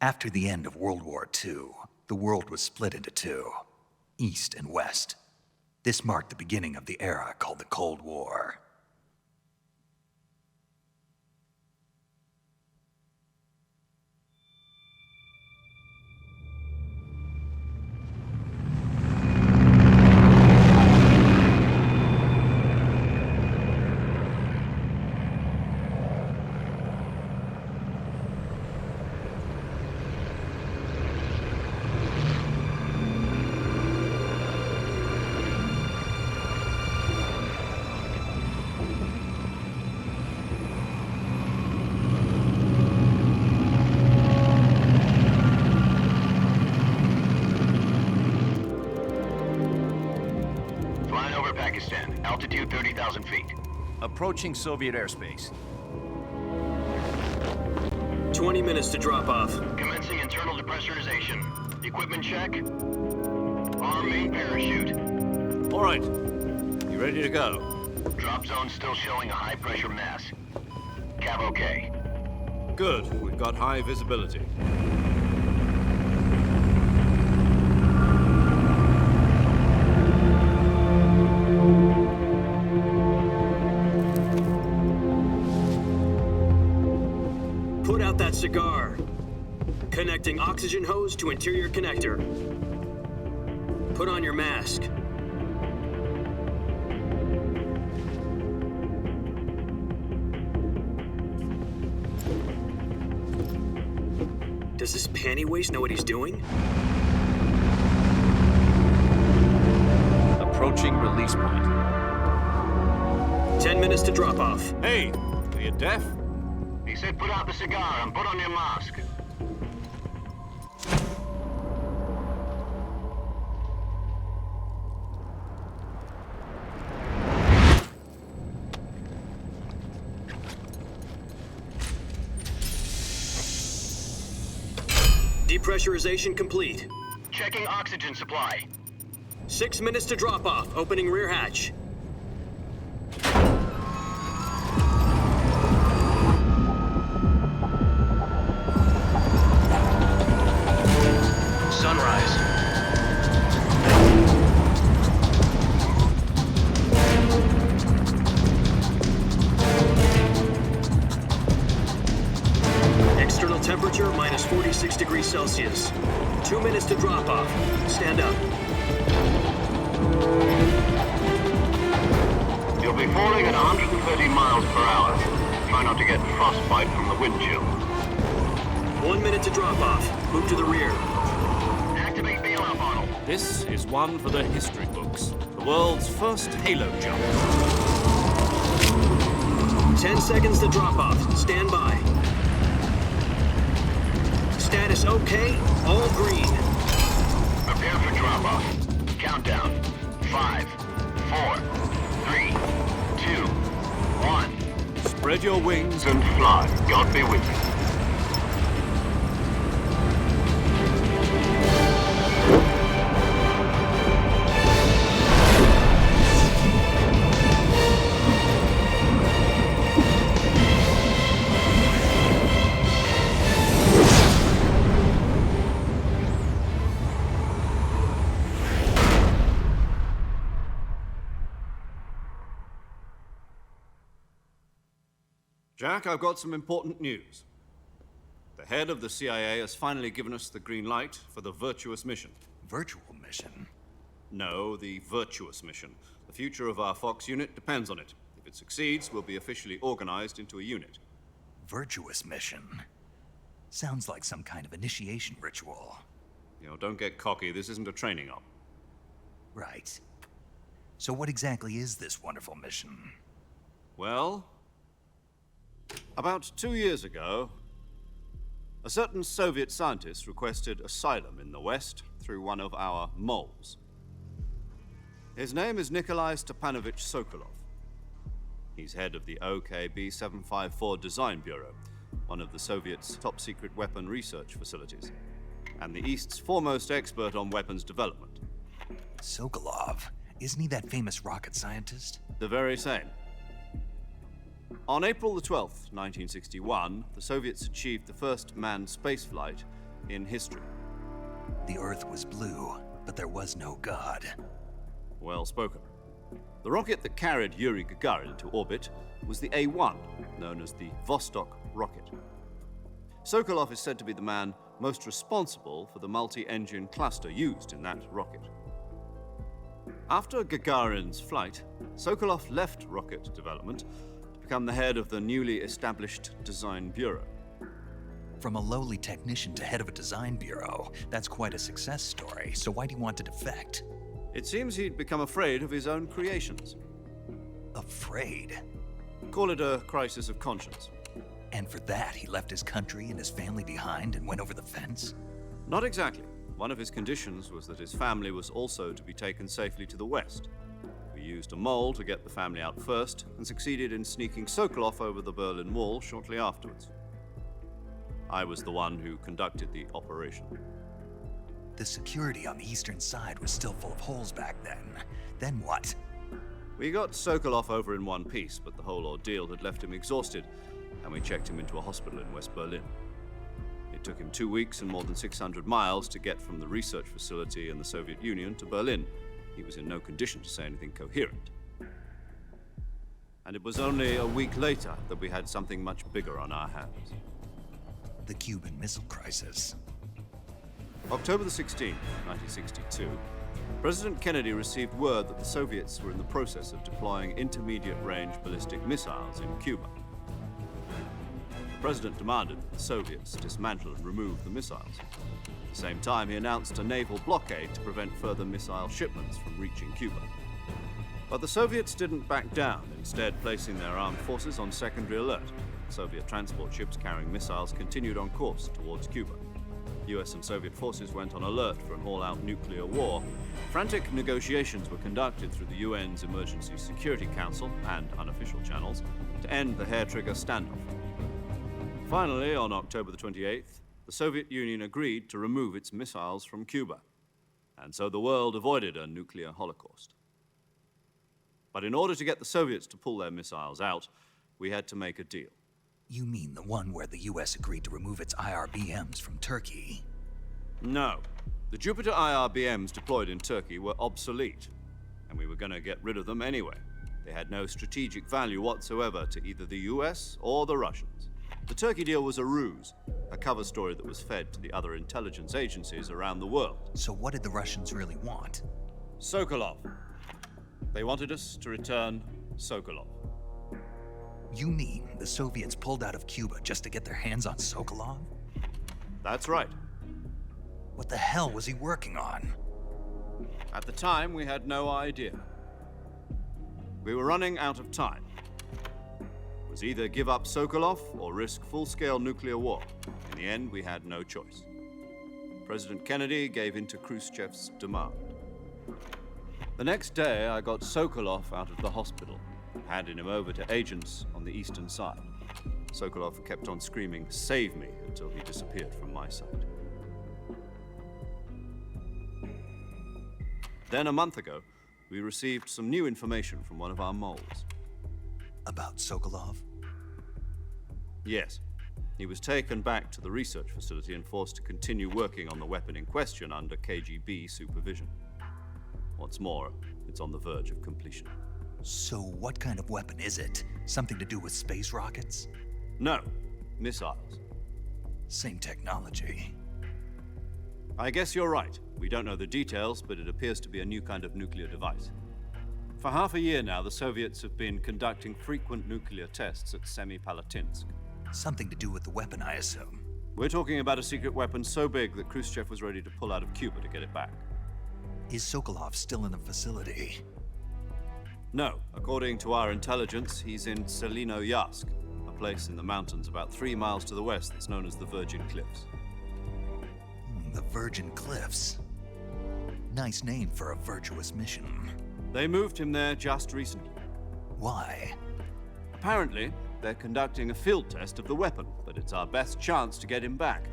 After the end of World War II, the world was split into two, East and West. This marked the beginning of the era called the Cold War. Altitude 30,000 feet. Approaching Soviet airspace. 20 minutes to drop off. Commencing internal depressurization. Equipment check. Arm main parachute. All right. You ready to go? Drop zone still showing a high pressure mass. Cav okay. Good. We've got high visibility. Put out that cigar. Connecting oxygen hose to interior connector. Put on your mask. Does this panty waste know what he's doing? Approaching release point. 10 minutes to drop off. Hey, are you deaf? He said put out the cigar and put on your mask. Depressurization complete. Checking oxygen supply. 6 minutes to drop off. Opening rear hatch. Sunrise. External temperature minus 46 degrees Celsius. 2 minutes to drop off. Stand up. You'll be falling at 130 miles per hour. Try not to get frostbite from the wind chill. 1 minute to drop off. Move to the rear. Activate bailout bottle. This is one for the history books. The world's first halo jump. 10 seconds to drop off. Stand by. Status okay. All green. Prepare for drop-off. Countdown. 5, 4, 3, 2, 1. Spread your wings And fly. God be with you. Jack, I've got some important news. The head of the CIA has finally given us the green light for the Virtuous mission. Virtual mission? No, the Virtuous mission. The future of our Fox unit depends on it. If it succeeds, we'll be officially organized into a unit. Virtuous mission? Sounds like some kind of initiation ritual. You know, don't get cocky. This isn't a training op. Right. So what exactly is this wonderful mission? Well, about 2 years ago, a certain Soviet scientist requested asylum in the West through one of our moles. His name is Nikolai Stepanovich Sokolov. He's head of the OKB-754 Design Bureau, one of the Soviets' top-secret weapon research facilities, and the East's foremost expert on weapons development. Sokolov? Isn't he that famous rocket scientist? The very same. On April the 12th, 1961, the Soviets achieved the first manned spaceflight in history. The Earth was blue, but there was no God. Well spoken. The rocket that carried Yuri Gagarin into orbit was the A-1, known as the Vostok rocket. Sokolov is said to be the man most responsible for the multi-engine cluster used in that rocket. After Gagarin's flight, Sokolov left rocket development to become the head of the newly established Design Bureau. From a lowly technician to head of a design bureau, that's quite a success story, so why do you want to defect? It seems he'd become afraid of his own creations. Afraid? Call it a crisis of conscience. And for that, he left his country and his family behind and went over the fence? Not exactly. One of his conditions was that his family was also to be taken safely to the west. We used a mole to get the family out first and succeeded in sneaking Sokolov over the Berlin Wall shortly afterwards. I was the one who conducted the operation. The security on the eastern side was still full of holes back then. Then what? We got Sokolov over in one piece, but the whole ordeal had left him exhausted, and we checked him into a hospital in West Berlin. It took him 2 weeks and more than 600 miles to get from the research facility in the Soviet Union to Berlin. He was in no condition to say anything coherent. And it was only a week later that we had something much bigger on our hands. The Cuban Missile Crisis. October the 16th, 1962, President Kennedy received word that the Soviets were in the process of deploying intermediate-range ballistic missiles in Cuba. The president demanded that the Soviets dismantle and remove the missiles. At the same time, he announced a naval blockade to prevent further missile shipments from reaching Cuba. But the Soviets didn't back down, instead placing their armed forces on secondary alert. Soviet transport ships carrying missiles continued on course towards Cuba. US and Soviet forces went on alert for an all-out nuclear war. Frantic negotiations were conducted through the UN's Emergency Security Council and unofficial channels to end the hair-trigger standoff. Finally, on October the 28th, the Soviet Union agreed to remove its missiles from Cuba, and so the world avoided a nuclear holocaust. But in order to get the Soviets to pull their missiles out, we had to make a deal. You mean the one where the US agreed to remove its IRBMs from Turkey? No. The Jupiter IRBMs deployed in Turkey were obsolete, and we were going to get rid of them anyway. They had no strategic value whatsoever to either the US or the Russians. The Turkey deal was a ruse, a cover story that was fed to the other intelligence agencies around the world. So what did the Russians really want? Sokolov. They wanted us to return Sokolov. You mean the Soviets pulled out of Cuba just to get their hands on Sokolov? That's right. What the hell was he working on? At the time, we had no idea. We were running out of time. It was either give up Sokolov or risk full-scale nuclear war. In the end, we had no choice. President Kennedy gave in to Khrushchev's demand. The next day, I got Sokolov out of the hospital, handing him over to agents on the eastern side. Sokolov kept on screaming, "Save me," until he disappeared from my sight. Then, a month ago, we received some new information from one of our moles. About Sokolov? Yes. He was taken back to the research facility and forced to continue working on the weapon in question under KGB supervision. What's more, it's on the verge of completion. So what kind of weapon is it? Something to do with space rockets? No, missiles. Same technology. I guess you're right. We don't know the details, but it appears to be a new kind of nuclear device. For half a year now, the Soviets have been conducting frequent nuclear tests at Semipalatinsk. Something to do with the weapon, I assume. We're talking about a secret weapon so big that Khrushchev was ready to pull out of Cuba to get it back. Is Sokolov still in the facility? No. According to our intelligence, he's in Selinoyarsk, a place in the mountains about 3 miles to the west that's known as the Virgin Cliffs. The Virgin Cliffs. Nice name for a virtuous mission. They moved him there just recently. Why? Apparently, they're conducting a field test of the weapon, but it's our best chance to get him back.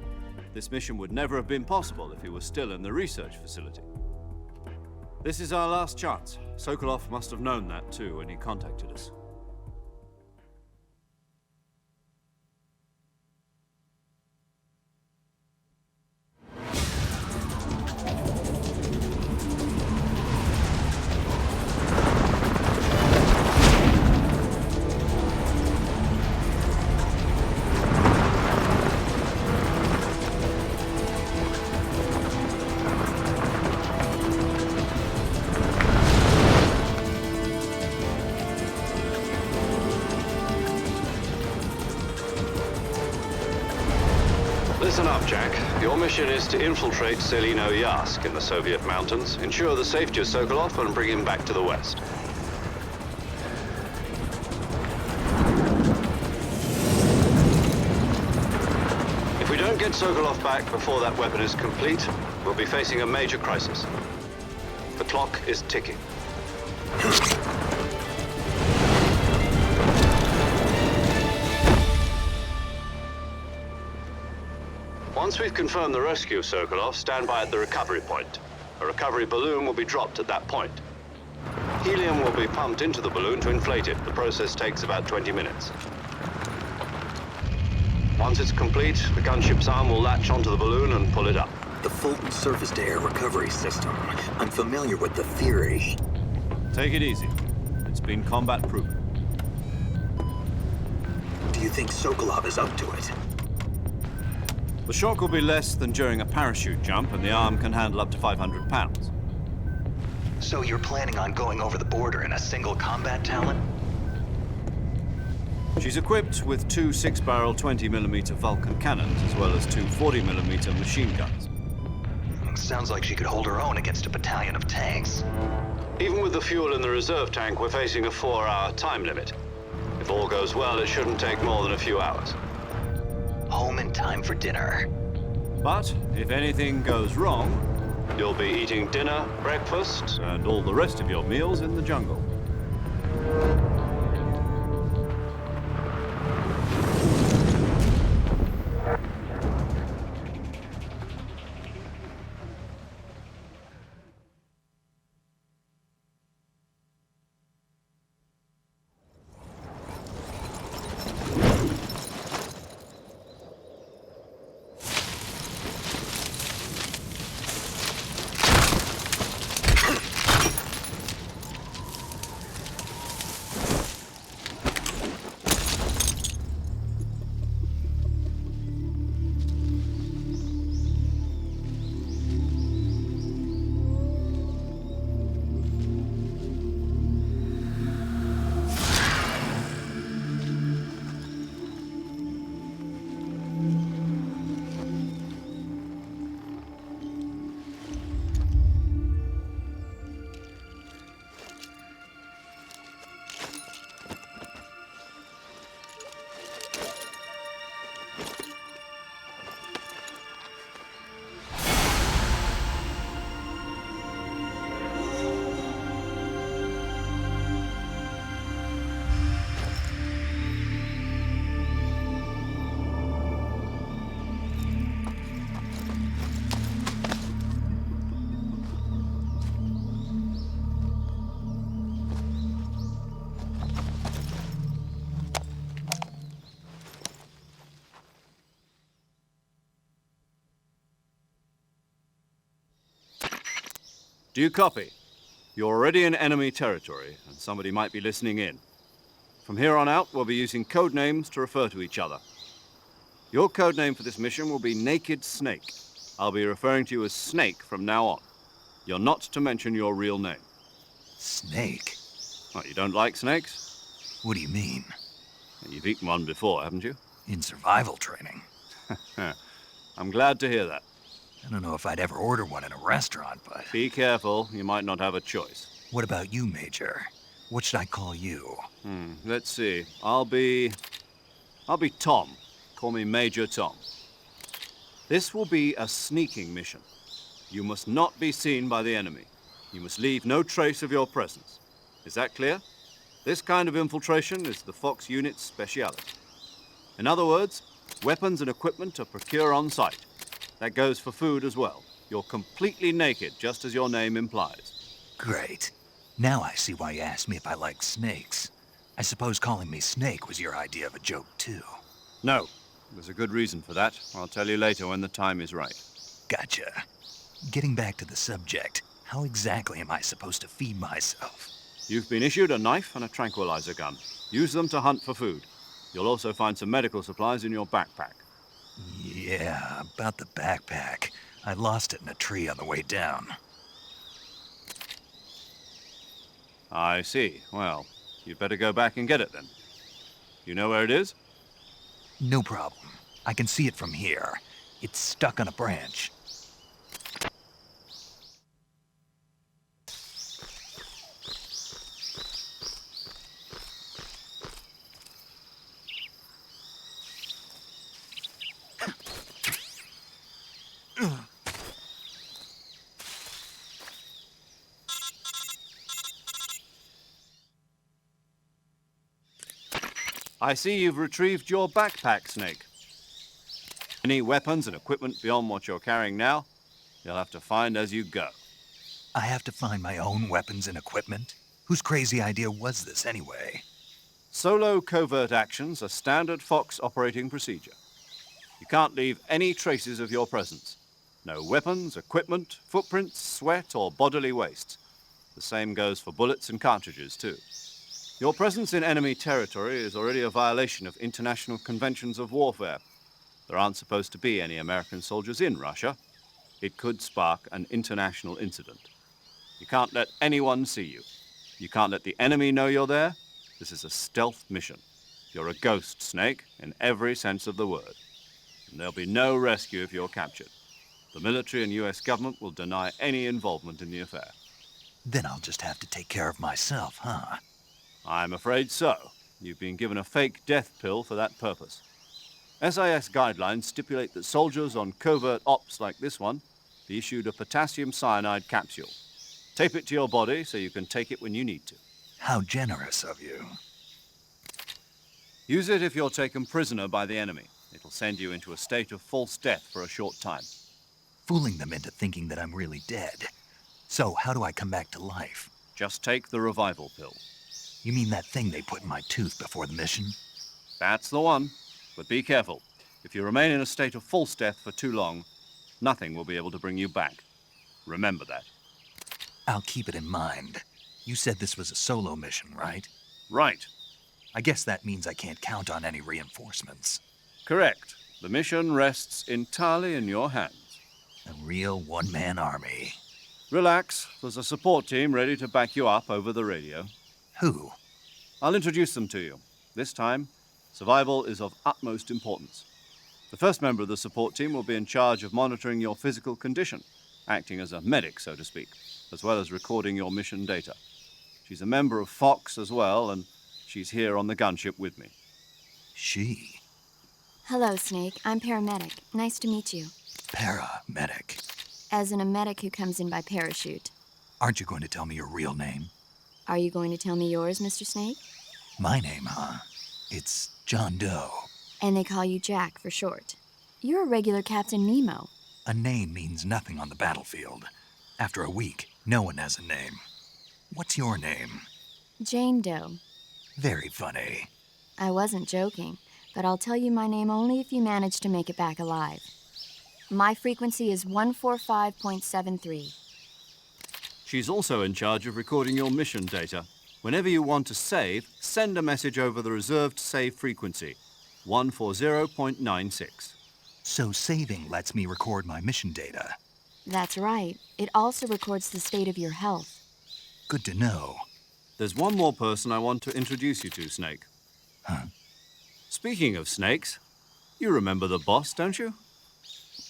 This mission would never have been possible if he was still in the research facility. This is our last chance. Sokolov must have known that too when he contacted us. listen up, Jack. Your mission is to infiltrate Selino Yask in the Soviet mountains, ensure the safety of Sokolov, and bring him back to the West. If we don't get Sokolov back before that weapon is complete, we'll be facing a major crisis. The clock is ticking. Once we've confirmed the rescue of Sokolov, stand by at the recovery point. A recovery balloon will be dropped at that point. Helium will be pumped into the balloon to inflate it. The process takes about 20 minutes. Once it's complete, the gunship's arm will latch onto the balloon and pull it up. The Fulton surface-to-air recovery system. I'm familiar with the theory. Take it easy. It's been combat-proven. Do you think Sokolov is up to it? The shock will be less than during a parachute jump, and the arm can handle up to 500 pounds. So you're planning on going over the border in a single combat talon? She's equipped with two 6-barrel 20mm Vulcan cannons, as well as two 40mm machine guns. Sounds like she could hold her own against a battalion of tanks. Even with the fuel in the reserve tank, we're facing a 4-hour time limit. If all goes well, it shouldn't take more than a few hours. Home in time for dinner. But if anything goes wrong, you'll be eating dinner, breakfast, and all the rest of your meals in the jungle. Do you copy? You're already in enemy territory, and somebody might be listening in. From here on out, we'll be using code names to refer to each other. Your code name for this mission will be Naked Snake. I'll be referring to you as Snake from now on. You're not to mention your real name. Snake? What, you don't like snakes? What do you mean? You've eaten one before, haven't you? In survival training. I'm glad to hear that. I don't know if I'd ever order one in a restaurant, but... Be careful, you might not have a choice. What about you, Major? What should I call you? Let's see. I'll be Tom. Call me Major Tom. This will be a sneaking mission. You must not be seen by the enemy. You must leave no trace of your presence. Is that clear? This kind of infiltration is the Fox unit's speciality. In other words, weapons and equipment are procured on site. That goes for food as well. You're completely naked, just as your name implies. Great. Now I see why you asked me if I like snakes. I suppose calling me Snake was your idea of a joke, too. No, there's a good reason for that. I'll tell you later when the time is right. Gotcha. Getting back to the subject, how exactly am I supposed to feed myself? You've been issued a knife and a tranquilizer gun. Use them to hunt for food. You'll also find some medical supplies in your backpack. Yeah, about the backpack. I lost it in a tree on the way down. I see. Well, you'd better go back and get it then. You know where it is? No problem. I can see it from here. It's stuck on a branch. I see you've retrieved your backpack, Snake. Any weapons and equipment beyond what you're carrying now, you'll have to find as you go. I have to find my own weapons and equipment? Whose crazy idea was this anyway? Solo covert actions are standard Fox operating procedure. You can't leave any traces of your presence. No weapons, equipment, footprints, sweat, or bodily waste. The same goes for bullets and cartridges, too. Your presence in enemy territory is already a violation of international conventions of warfare. There aren't supposed to be any American soldiers in Russia. It could spark an international incident. You can't let anyone see you. You can't let the enemy know you're there. This is a stealth mission. You're a ghost, Snake, in every sense of the word. And there'll be no rescue if you're captured. The military and US government will deny any involvement in the affair. Then I'll just have to take care of myself, huh? I'm afraid so. You've been given a fake death pill for that purpose. SIS guidelines stipulate that soldiers on covert ops like this one be issued a potassium cyanide capsule. Tape it to your body so you can take it when you need to. How generous of you. Use it if you're taken prisoner by the enemy. It'll send you into a state of false death for a short time. Fooling them into thinking that I'm really dead. So, how do I come back to life? Just take the revival pill. You mean that thing they put in my tooth before the mission? That's the one. But be careful. If you remain in a state of false death for too long, nothing will be able to bring you back. Remember that. I'll keep it in mind. You said this was a solo mission, right? Right. I guess that means I can't count on any reinforcements. Correct. The mission rests entirely in your hands. A real one-man army. Relax. There's a support team ready to back you up over the radio. Who? I'll introduce them to you. This time, survival is of utmost importance. The first member of the support team will be in charge of monitoring your physical condition, acting as a medic, so to speak, as well as recording your mission data. She's a member of Fox as well, and she's here on the gunship with me. She? Hello, Snake. I'm paramedic. Nice to meet you. Paramedic. As in a medic who comes in by parachute. Aren't you going to tell me your real name? Are you going to tell me yours, Mr. Snake? My name, huh? It's John Doe. And they call you Jack for short. You're a regular Captain Nemo. A name means nothing on the battlefield. After a week, no one has a name. What's your name? Jane Doe. Very funny. I wasn't joking, but I'll tell you my name only if you manage to make it back alive. My frequency is 145.73. She's also in charge of recording your mission data. Whenever you want to save, send a message over the reserved save frequency, 140.96. So saving lets me record my mission data. That's right. It also records the state of your health. Good to know. There's one more person I want to introduce you to, Snake. Huh? Speaking of snakes, you remember the boss, don't you?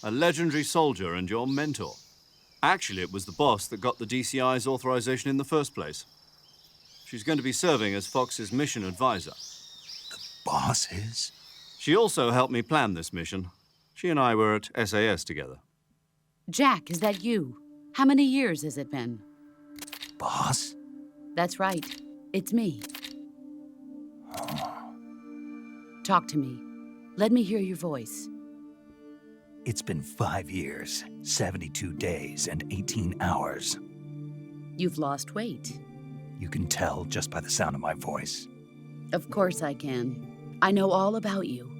A legendary soldier and your mentor. Actually, it was the boss that got the DCI's authorization in the first place. She's going to be serving as Fox's mission advisor. Boss is? She also helped me plan this mission. She and I were at SAS together. Jack, is that you? How many years has it been? Boss? That's right. It's me. Talk to me. Let me hear your voice. It's been 5 years, 72 days, and 18 hours. You've lost weight. You can tell just by the sound of my voice. Of course I can. I know all about you.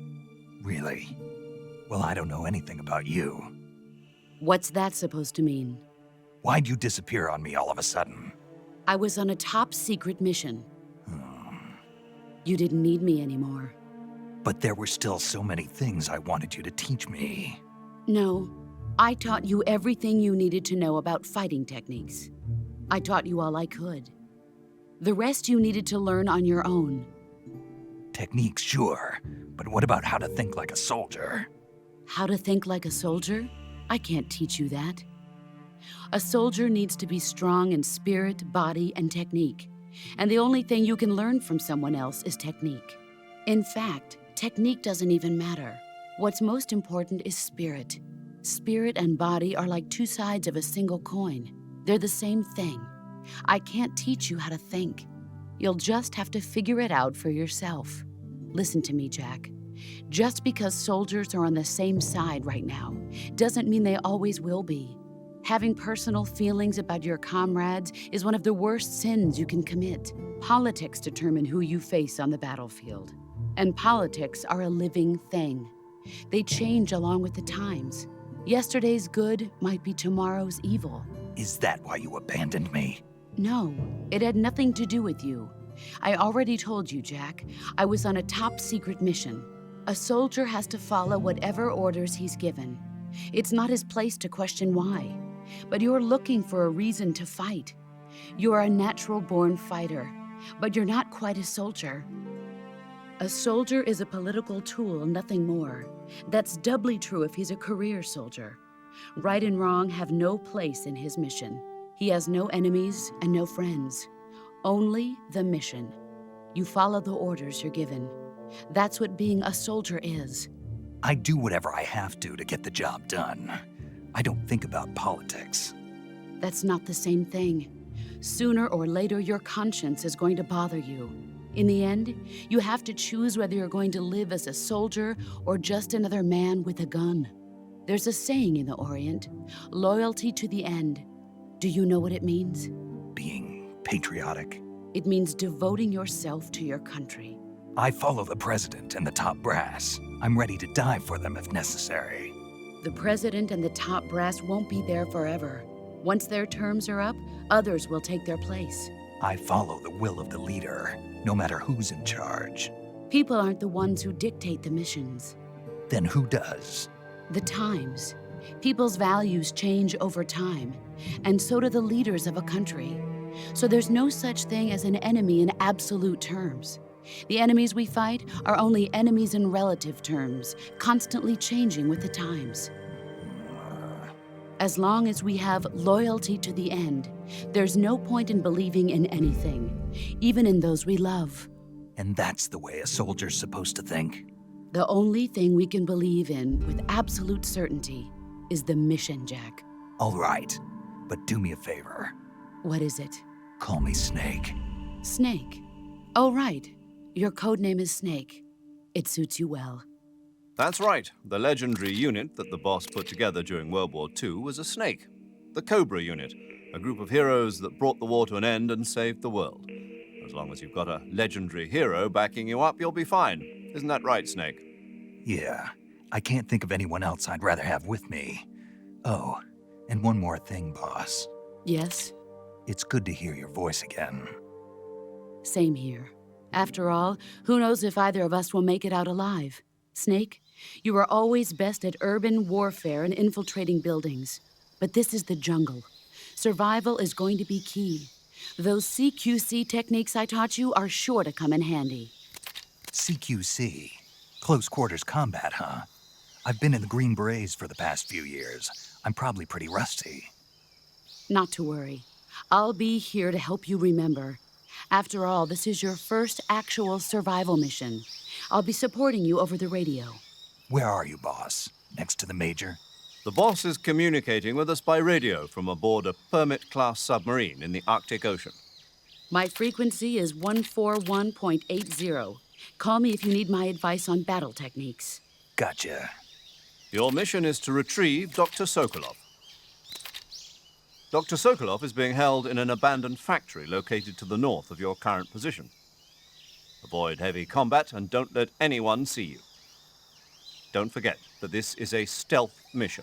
Really? Well, I don't know anything about you. What's that supposed to mean? Why'd you disappear on me all of a sudden? I was on a top-secret mission. You didn't need me anymore. But there were still so many things I wanted you to teach me. No, I taught you everything you needed to know about fighting techniques. I taught you all I could. The rest you needed to learn on your own. Techniques, sure. But what about how to think like a soldier? How to think like a soldier? I can't teach you that. A soldier needs to be strong in spirit, body, and technique. And the only thing you can learn from someone else is technique. In fact, technique doesn't even matter. What's most important is spirit. Spirit and body are like two sides of a single coin. They're the same thing. I can't teach you how to think. You'll just have to figure it out for yourself. Listen to me, Jack. Just because soldiers are on the same side right now doesn't mean they always will be. Having personal feelings about your comrades is one of the worst sins you can commit. Politics determine who you face on the battlefield. And politics are a living thing. They change along with the times. Yesterday's good might be tomorrow's evil. Is that why you abandoned me? No, it had nothing to do with you. I already told you, Jack. I was on a top-secret mission. A soldier has to follow whatever orders he's given. It's not his place to question why. But you're looking for a reason to fight. You're a natural-born fighter, but you're not quite a soldier. A soldier is a political tool, nothing more. That's doubly true if he's a career soldier. Right and wrong have no place in his mission. He has no enemies and no friends. Only the mission. You follow the orders you're given. That's what being a soldier is. I do whatever I have to get the job done. I don't think about politics. That's not the same thing. Sooner or later, your conscience is going to bother you. In the end, you have to choose whether you're going to live as a soldier or just another man with a gun. There's a saying in the Orient, loyalty to the end. Do you know what it means? Being patriotic. It means devoting yourself to your country. I follow the president and the top brass. I'm ready to die for them if necessary. The president and the top brass won't be there forever. Once their terms are up, others will take their place. I follow the will of the leader, no matter who's in charge. People aren't the ones who dictate the missions. Then who does? The times. People's values change over time, and so do the leaders of a country. So there's no such thing as an enemy in absolute terms. The enemies we fight are only enemies in relative terms, constantly changing with the times. As long as we have loyalty to the end, there's no point in believing in anything, even in those we love. And that's the way a soldier's supposed to think? The only thing we can believe in with absolute certainty is the mission, Jack. All right, but do me a favor. What is it? Call me Snake. Snake. Oh, right. Your codename is Snake. It suits you well. That's right. The legendary unit that the boss put together during World War II was a snake. The Cobra unit, a group of heroes that brought the war to an end and saved the world. As long as you've got a legendary hero backing you up, you'll be fine. Isn't that right, Snake? Yeah, I can't think of anyone else I'd rather have with me. Oh, and one more thing, boss. Yes? It's good to hear your voice again. Same here. After all, who knows if either of us will make it out alive? Snake, you are always best at urban warfare and infiltrating buildings. But this is the jungle. Survival is going to be key. Those CQC techniques I taught you are sure to come in handy. CQC? Close quarters combat, huh? I've been in the Green Berets for the past few years. I'm probably pretty rusty. Not to worry. I'll be here to help you remember. After all, this is your first actual survival mission. I'll be supporting you over the radio. Where are you, boss? Next to the Major? The boss is communicating with us by radio from aboard a Permit-class submarine in the Arctic Ocean. My frequency is 141.80. Call me if you need my advice on battle techniques. Gotcha. Your mission is to retrieve Dr. Sokolov. Dr. Sokolov is being held in an abandoned factory located to the north of your current position. Avoid heavy combat and don't let anyone see you. Don't forget that this is a stealth mission.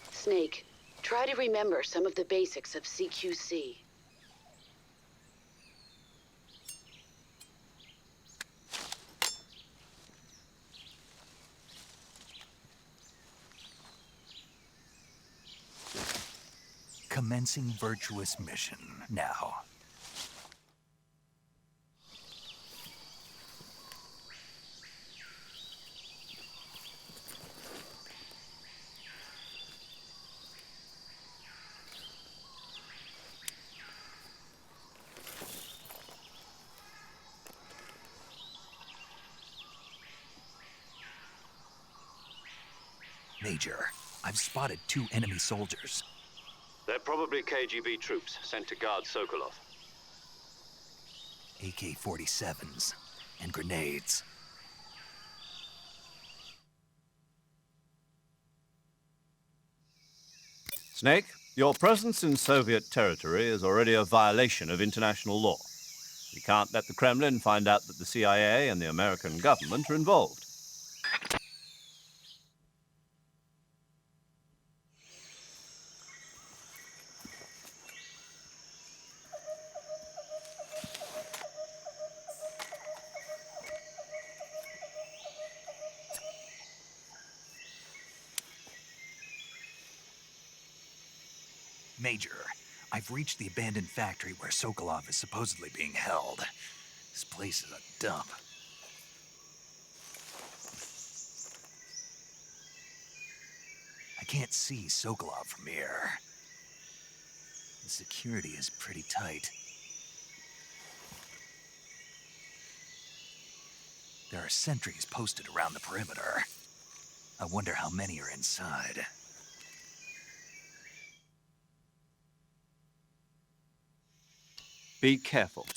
Snake, try to remember some of the basics of CQC. Commencing virtuous mission now. Major, I've spotted 2 enemy soldiers. They're probably KGB troops sent to guard Sokolov. AK-47s and grenades. Snake, your presence in Soviet territory is already a violation of international law. We can't let the Kremlin find out that the CIA and the American government are involved. Major, I've reached the abandoned factory where Sokolov is supposedly being held. This place is a dump. I can't see Sokolov from here. The security is pretty tight. There are sentries posted around the perimeter. I wonder how many are inside. Be careful.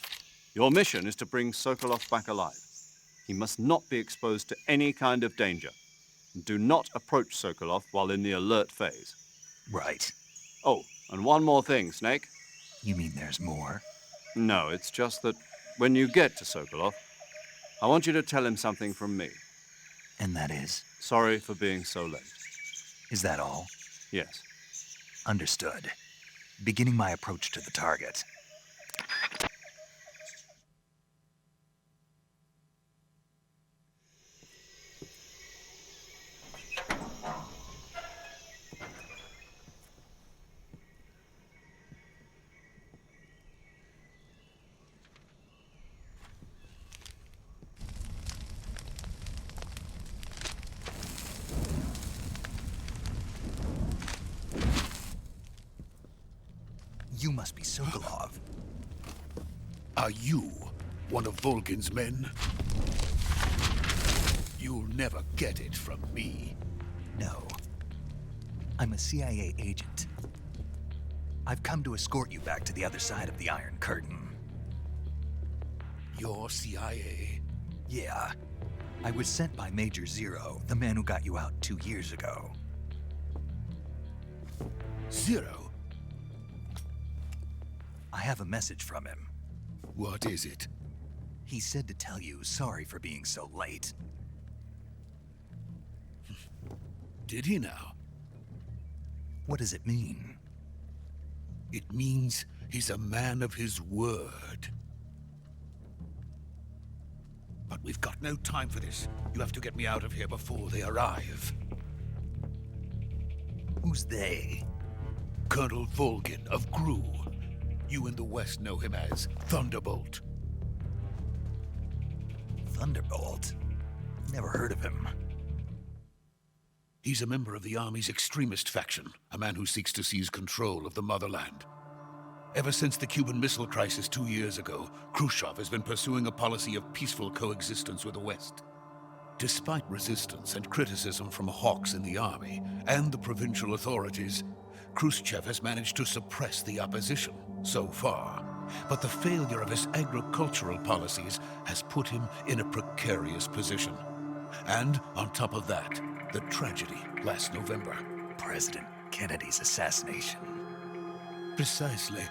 Your mission is to bring Sokolov back alive. He must not be exposed to any kind of danger. And do not approach Sokolov while in the alert phase. Right. Oh, and one more thing, Snake. You mean there's more? No, it's just that when you get to Sokolov, I want you to tell him something from me. And that is? Sorry for being so late. Is that all? Yes. Understood. Beginning my approach to the target. You must be Sokolov. Are you one of Volgin's men? You'll never get it from me. No. I'm a CIA agent. I've come to escort you back to the other side of the Iron Curtain. You're CIA? Yeah. I was sent by Major Zero, the man who got you out 2 years ago. Zero? I have a message from him. What is it? He said to tell you sorry for being so late. Did he now? What does it mean? It means he's a man of his word. But we've got no time for this. You have to get me out of here before they arrive. Who's they? Colonel Volgin of GRU. You in the West know him as Thunderbolt. Thunderbolt? Never heard of him. He's a member of the Army's extremist faction, a man who seeks to seize control of the motherland. Ever since the Cuban Missile Crisis 2 years ago, Khrushchev has been pursuing a policy of peaceful coexistence with the West. Despite resistance and criticism from hawks in the Army and the provincial authorities, Khrushchev has managed to suppress the opposition so far. But the failure of his agricultural policies has put him in a precarious position. And on top of that, the tragedy last November. President Kennedy's assassination. Precisely.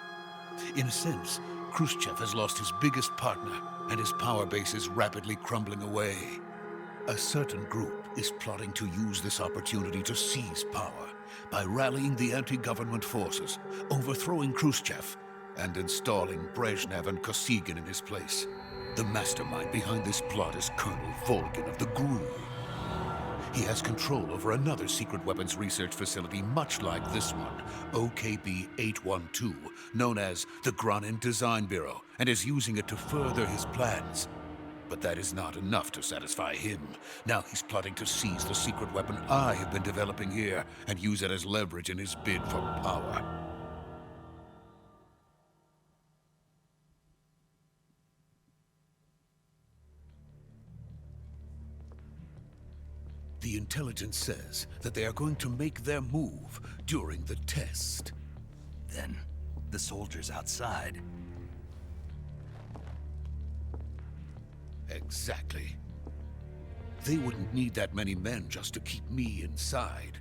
In a sense, Khrushchev has lost his biggest partner, and his power base is rapidly crumbling away. A certain group is plotting to use this opportunity to seize power by rallying the anti-government forces, overthrowing Khrushchev, and installing Brezhnev and Kosygin in his place. The mastermind behind this plot is Colonel Volgin of the GRU. He has control over another secret weapons research facility much like this one, OKB-812, known as the Granin Design Bureau, and is using it to further his plans. But that is not enough to satisfy him. Now he's plotting to seize the secret weapon I have been developing here and use it as leverage in his bid for power. The intelligence says that they are going to make their move during the test. Then, the soldiers outside. Exactly. They wouldn't need that many men just to keep me inside.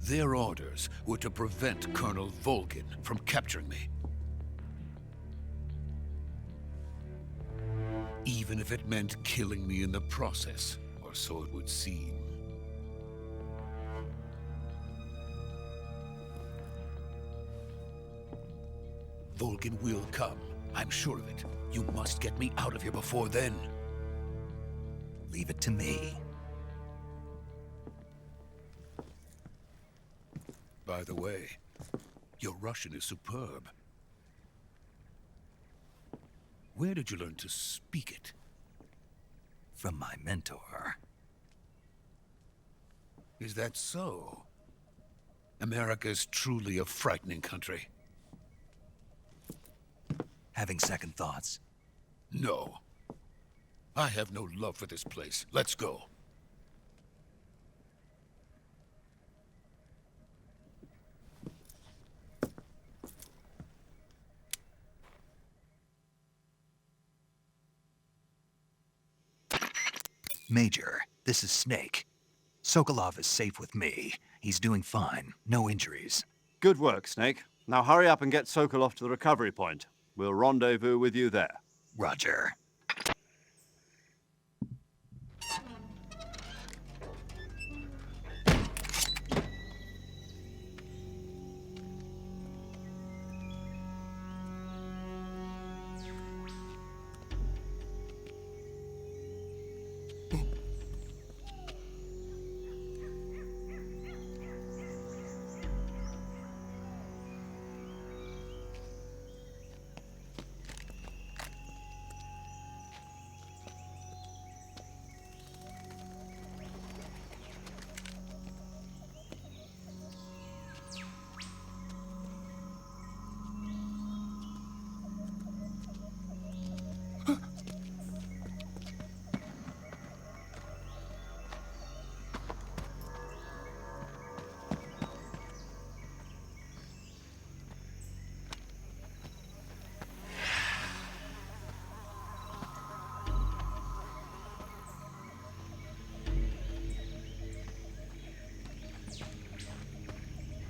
Their orders were to prevent Colonel Volgin from capturing me. Even if it meant killing me in the process, or so it would seem. Volgin will come. I'm sure of it. You must get me out of here before then. Leave it to me. By the way, your Russian is superb. Where did you learn to speak it? From my mentor. Is that so? America is truly a frightening country. Having second thoughts? No. I have no love for this place. Let's go. Major, this is Snake. Sokolov is safe with me. He's doing fine. No injuries. Good work, Snake. Now hurry up and get Sokolov to the recovery point. We'll rendezvous with you there. Roger.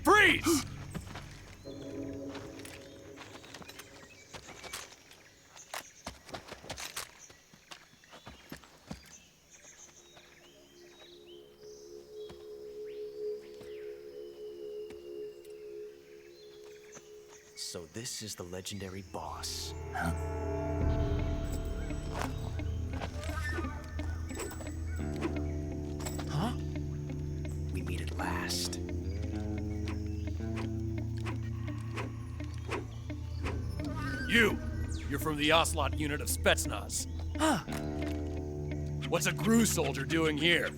Freeze! So this is the legendary boss. Huh? Huh? We meet at last. You're from the Ocelot unit of Spetsnaz. Huh. What's a GRU soldier doing here?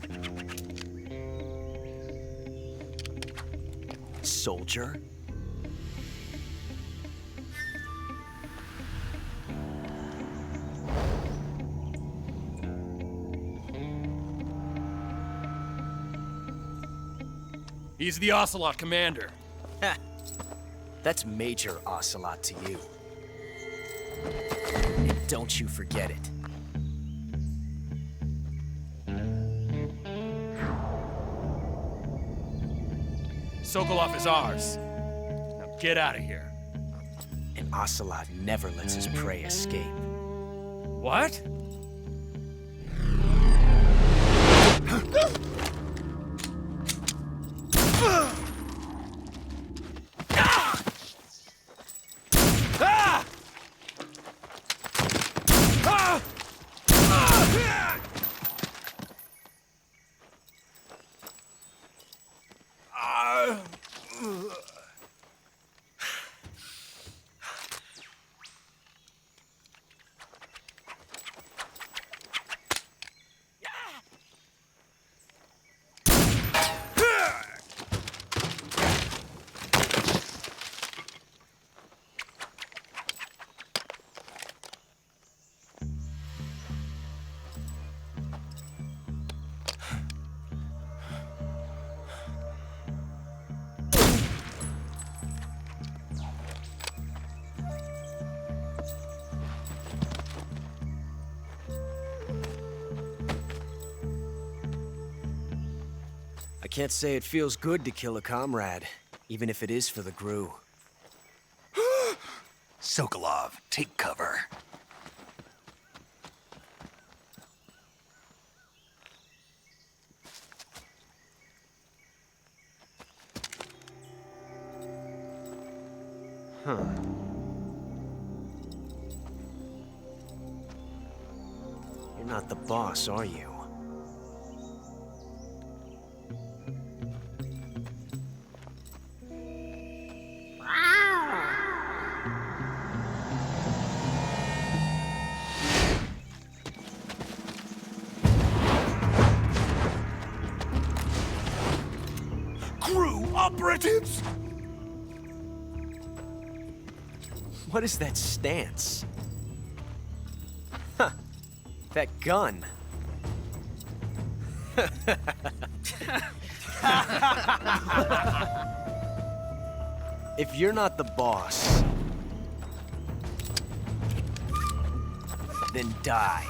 Soldier? He's the Ocelot commander. Ha! That's Major Ocelot to you. And don't you forget it. Sokolov is ours. Now get out of here. And Ocelot never lets his prey escape. What? I can't say it feels good to kill a comrade, even if it is for the GRU. Sokolov, take cover. Huh. You're not the boss, are you? GRU operatives! What is that stance? Huh. That gun. If you're not the boss, then die.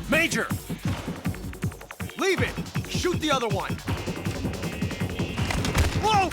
Major! Leave it! Shoot the other one! Whoa!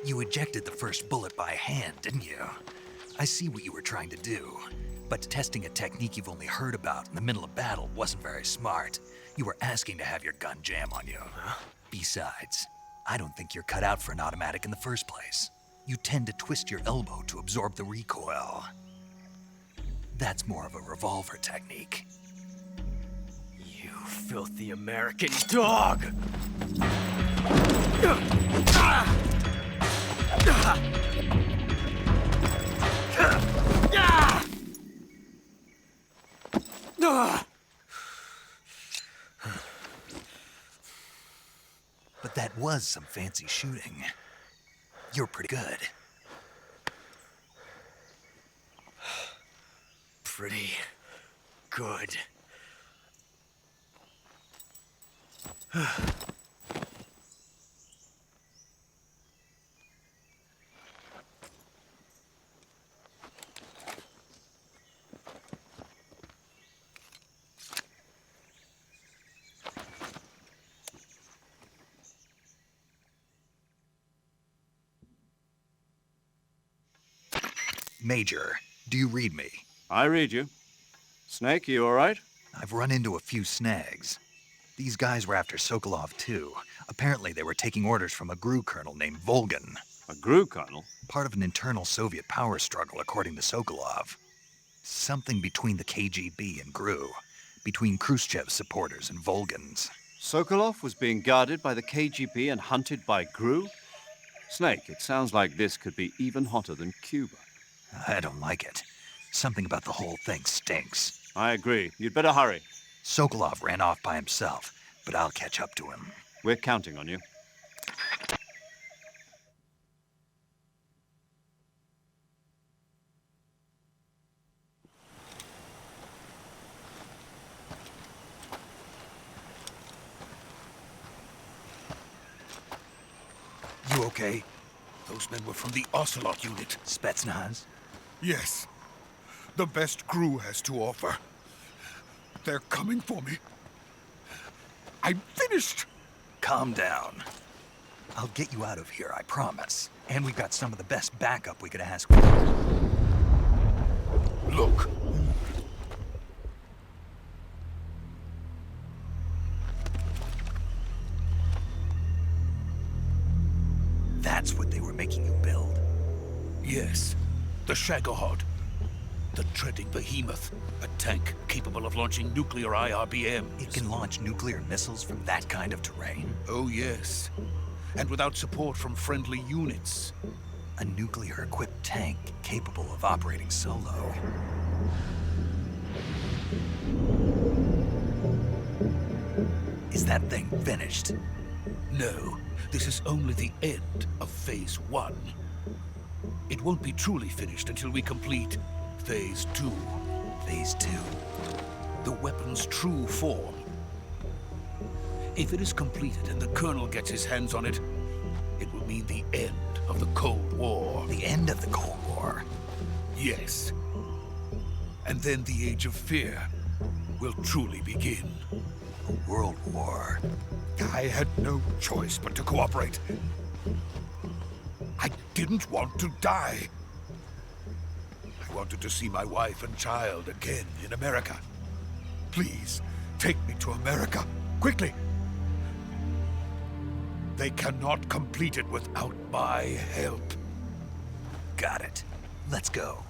You ejected the first bullet by hand, didn't you? I see what you were trying to do. But testing a technique you've only heard about in the middle of battle wasn't very smart. You were asking to have your gun jam on you. Besides, I don't think you're cut out for an automatic in the first place. You tend to twist your elbow to absorb the recoil. That's more of a revolver technique. You filthy American dog! But that was some fancy shooting. You're pretty good. Pretty good. Major, do you read me? I read you. Snake, you all right? I've run into a few snags. These guys were after Sokolov, too. Apparently, they were taking orders from a GRU colonel named Volgin. A GRU colonel? Part of an internal Soviet power struggle, according to Sokolov. Something between the KGB and GRU. Between Khrushchev's supporters and Volgin's. Sokolov was being guarded by the KGB and hunted by GRU? Snake, it sounds like this could be even hotter than Cuba. I don't like it. Something about the whole thing stinks. I agree. You'd better hurry. Sokolov ran off by himself, but I'll catch up to him. We're counting on you. You okay? Those men were from the Ocelot unit. Spetsnaz? Yes. The best GRU has to offer. They're coming for me. I'm finished! Calm down. I'll get you out of here, I promise. And we've got some of the best backup we could ask for. Look. That's what they were making you build? Yes. The Shagohod. The treading behemoth. A tank capable of launching nuclear IRBMs. It can launch nuclear missiles from that kind of terrain? Oh, yes. And without support from friendly units. A nuclear-equipped tank capable of operating solo. Is that thing finished? No, this is only the end of Phase 1. It won't be truly finished until we complete Phase 2. Phase 2? The weapon's true form. If it is completed and the Colonel gets his hands on it, it will mean the end of the Cold War. The end of the Cold War? Yes. And then the Age of Fear will truly begin. A world war. I had no choice but to cooperate. I didn't want to die. I wanted to see my wife and child again in America. Please, take me to America, quickly. They cannot complete it without my help. Got it. Let's go.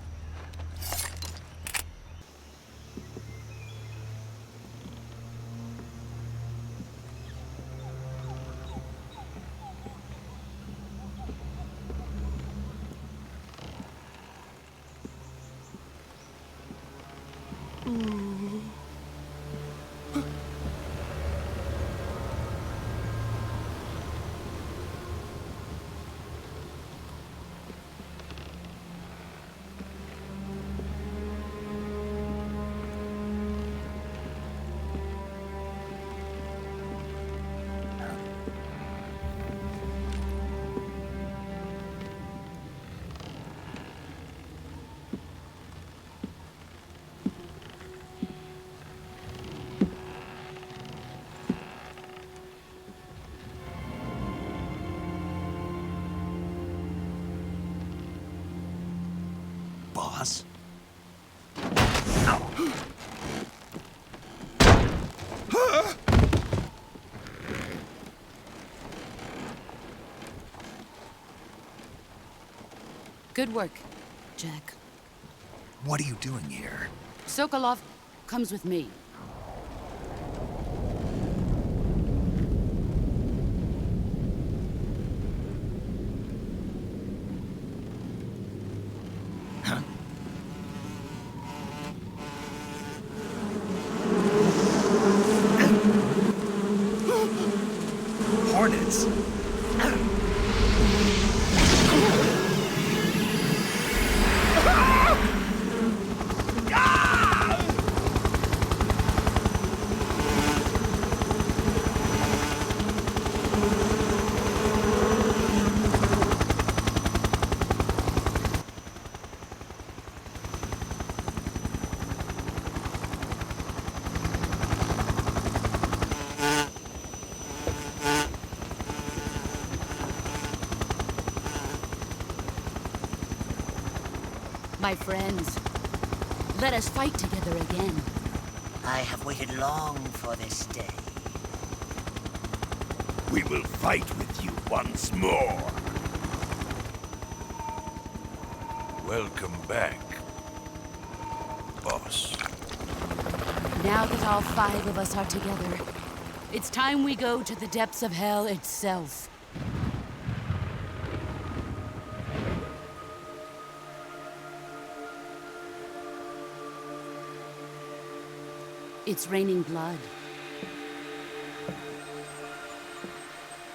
Boss? Good work, Jack. What are you doing here? Sokolov comes with me. Hornets? My friends, let us fight together again. I have waited long for this day. We will fight with you once more. Welcome back, boss. Now that all 5 of us are together, it's time we go to the depths of hell itself. It's raining blood.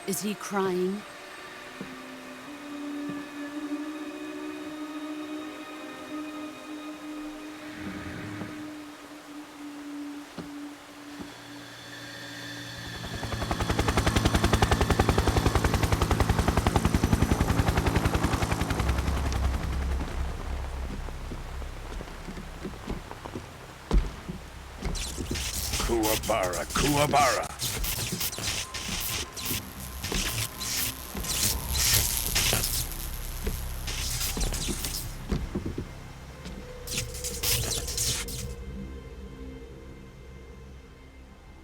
Is he crying? Kuwabara, Kuwabara.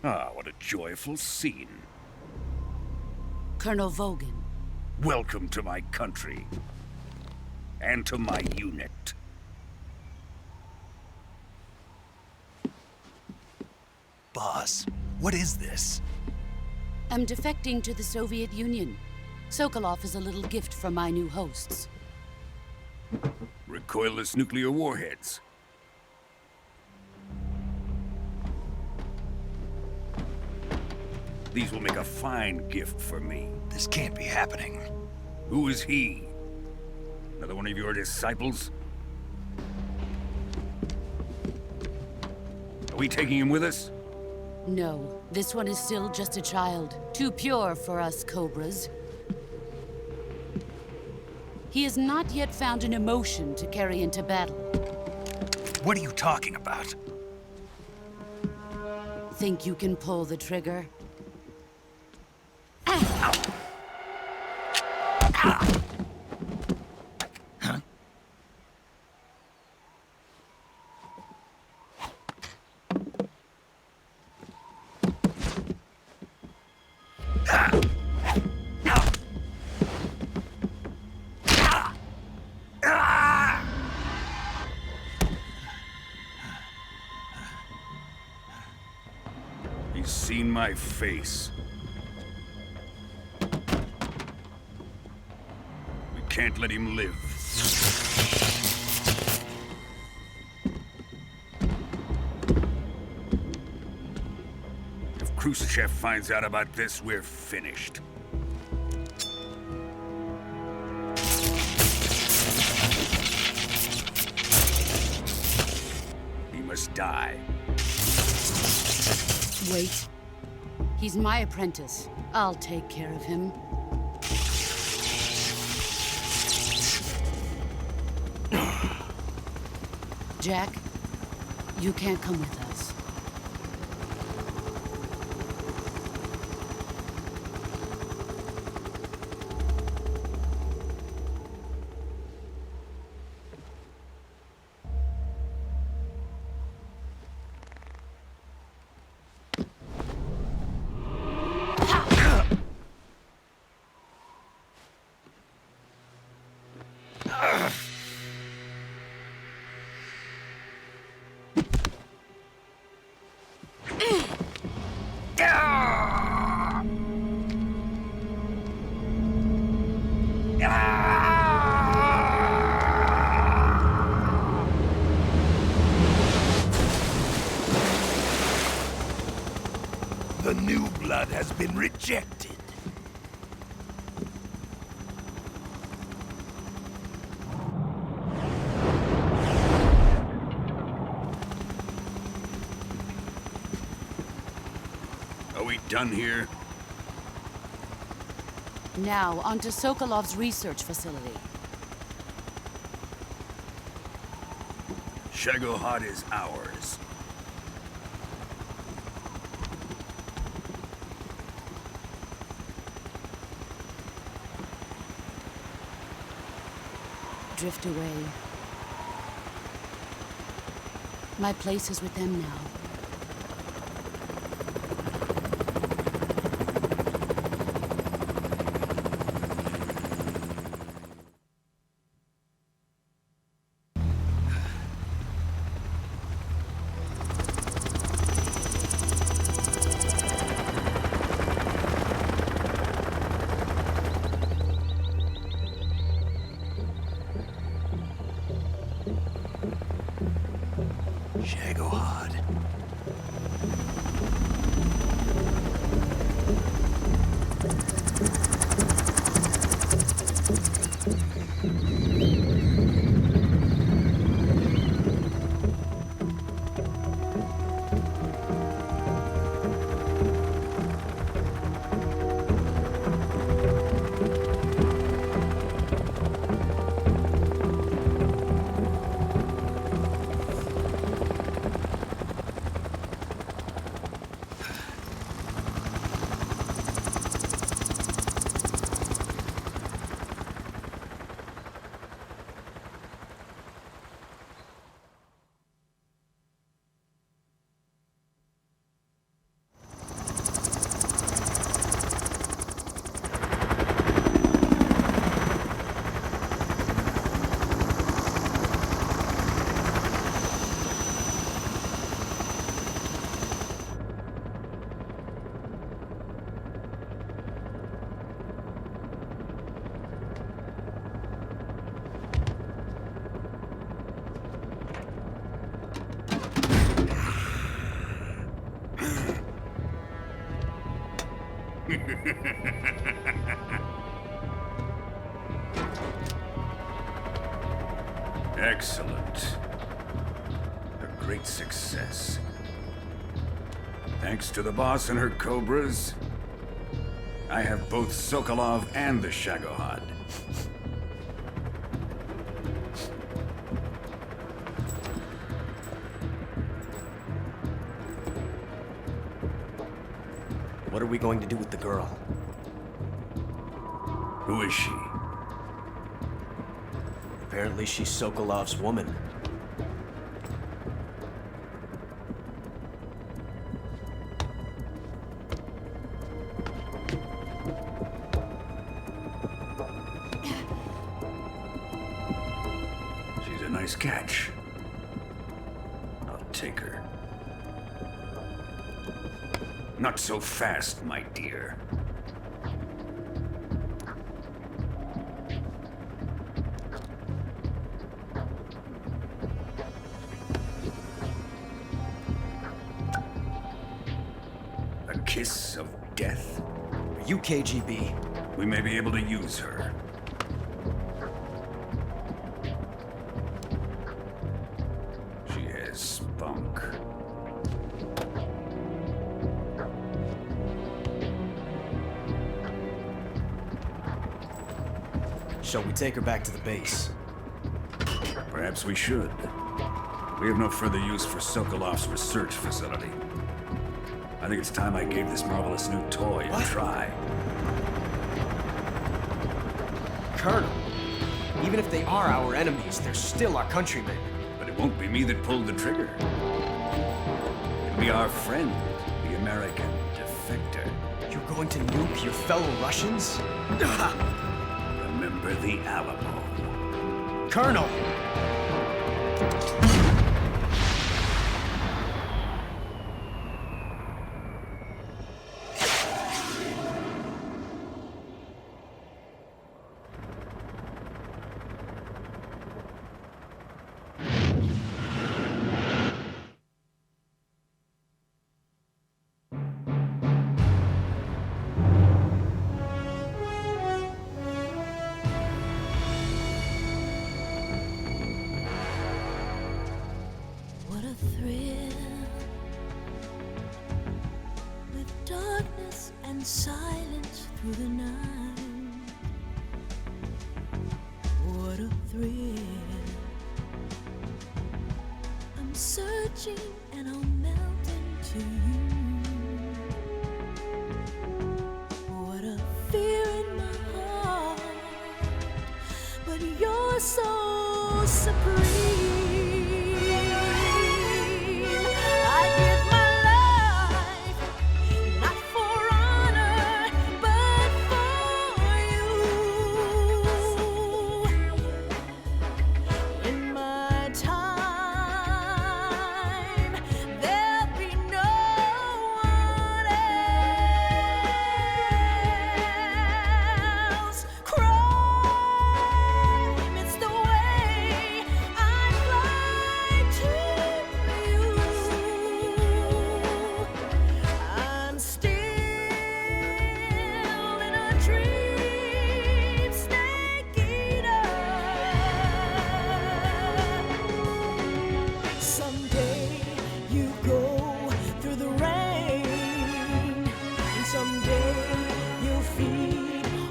Ah, what a joyful scene. Colonel Vogan. Welcome to my country. And to my unit. Boss, what is this? I'm defecting to the Soviet Union. Sokolov is a little gift from my new hosts. Recoilless nuclear warheads. These will make a fine gift for me. This can't be happening. Who is he? Another one of your disciples? Are we taking him with us? No, this one is still just a child. Too pure for us Cobras. He has not yet found an emotion to carry into battle. What are you talking about? Think you can pull the trigger? He's seen my face. We can't let him live. If Khrushchev finds out about this, we're finished. He must die. Wait. He's my apprentice. I'll take care of him. Jack, you can't come with us. The new blood has been rejected. Are we done here? Now, onto Sokolov's research facility. Shagohod is ours. Drift away. My place is with them now. Shagohod. Excellent. A great success. Thanks to the boss and her cobras, I have both Sokolov and the Shagohod. What are we going to do with the girl? Who is she? Apparently she's Sokolov's woman. She's a nice catch. I'll take her. Not so fast, my dear. A kiss of death? Are you KGB? We may be able to use her. She has spunk. Shall we take her back to the base? Perhaps we should. We have no further use for Sokolov's research facility. I think it's time I gave this marvelous new toy a try. Colonel, even if they are our enemies, they're still our countrymen. But it won't be me that pulled the trigger. It'll be our friend, the American defector. You're going to nuke your fellow Russians? Remember the Alamo. Colonel! What a thrill, with darkness and silence through the night. What a thrill, I'm searching and I'll melt into you. What a fear in my heart, but you're so supreme.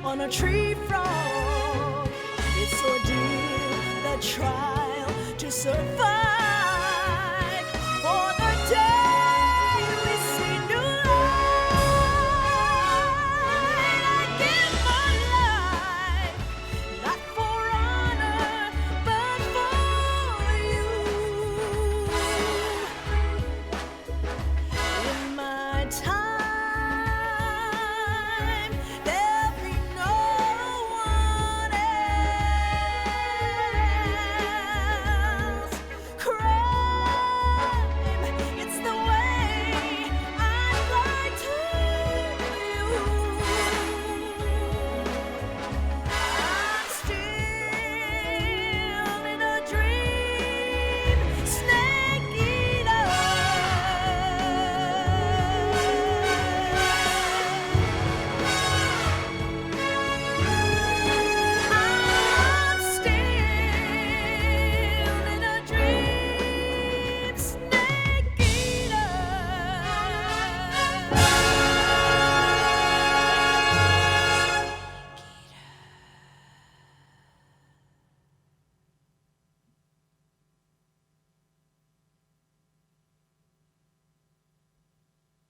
On a tree frog, it's ordeal, the trial to survive.